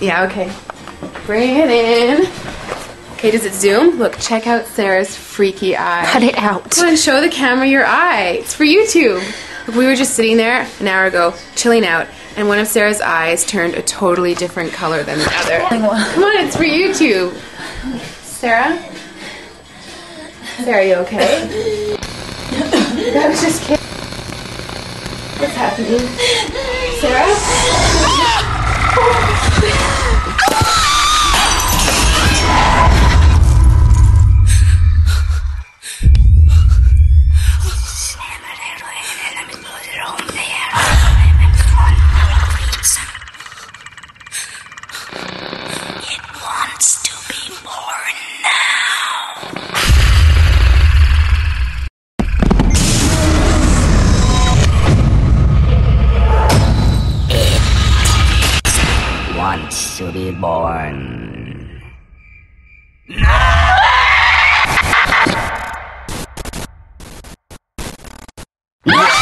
Yeah, okay. Bring it in. Okay, does it zoom? Look, check out Sarah's freaky eye. Cut it out. Come on, show the camera your eye. It's for YouTube. Look, we were just sitting there an hour ago, chilling out, and one of Sarah's eyes turned a totally different color than the other. Come on, it's for YouTube. Sarah? Sarah, you okay? I was just kidding. What's happening? Sarah? Wants to be born. No!